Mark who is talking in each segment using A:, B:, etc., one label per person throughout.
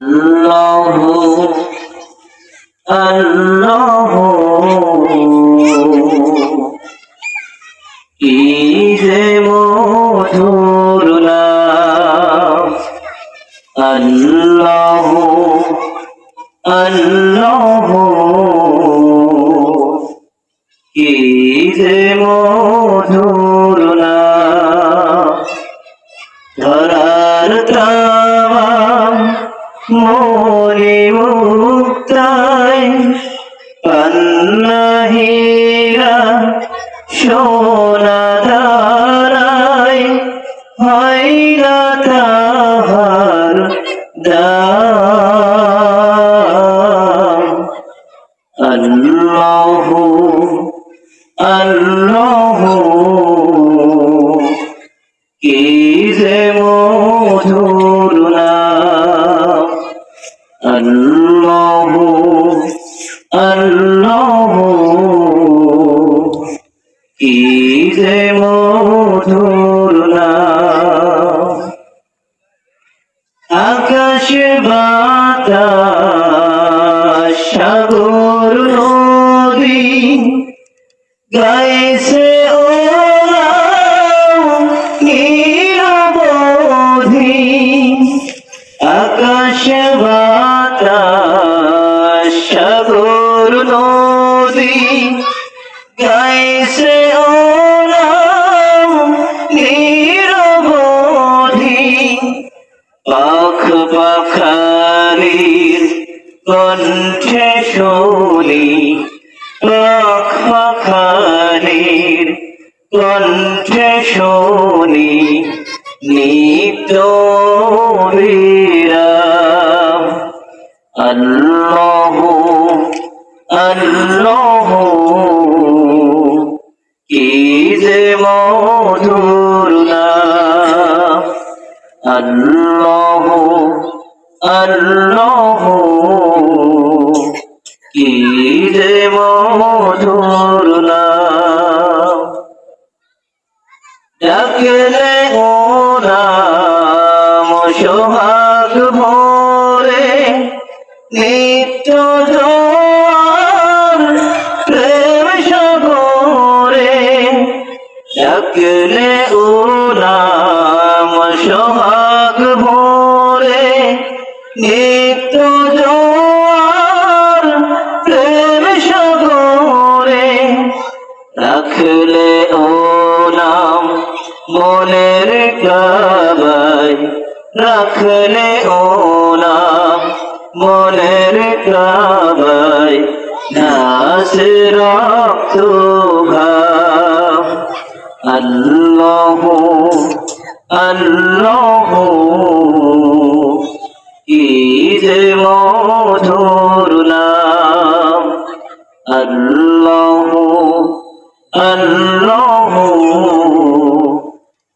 A: আল্লাহু আল্লাহু কি যে মধুর নাম আল্লাহু আল্লাহু কি যে মধুর নাম ধরার তামাম মনে মুক্তায় পান্নাহিরা সোনা ধারায় হয় না তাহার দাম আল্লাহু আল্লাহু কি যে মধুর নাম আল্লাহু আল্লাহু কি যে মধুর নাম আকাশ বাতাস সাগর নদী গাইছে ওরা নিরবধি আকাশ বাতাস সাগর নদী গাইছে ওরা নিরবধি পাখ পাখালির কণ্ঠে শুনি পাখ পাখালির কণ্ঠে শুনি নিত্য বিরাম আল্লাহু আল্লাহু কি যে মধুর নাম আল্লাহু আল্লাহু কি যে মধুর নাম ডাকলে ও নাম সোহাগ ভরে নিত্য জোয়ার প্রেম সাগরে ডাকলে ও নাম সোহাগ ভরে নিত্য জোয়ার প্রেম সাগরে রাখলে ও নাম মনের কাবায় রাখলে ও নাম মনের কাবায় নাস রক্ত ঘাম আল্লাহু আল্লাহু কি যে মধুর নাম আল্লাহু আল্লাহু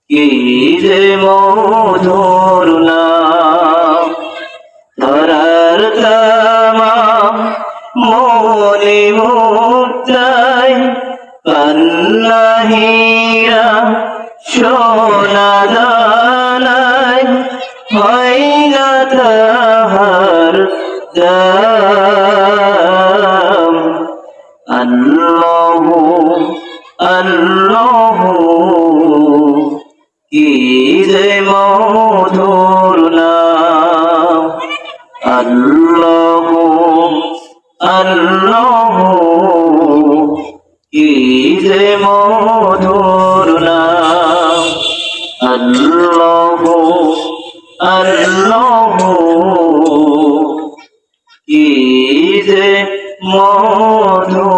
A: কি যে মধুর নাম ধরার তামাম মনে মুক্তায় পান্নাহিরা সোনা দানায় হয় না তাহার দাম আল্লাহু আল্লাহু কি যে মধুর নাম আল্লাহু আল্লাহু কি যে মধুর নাম আল্লাহু আল্লাহু কি যে মধুর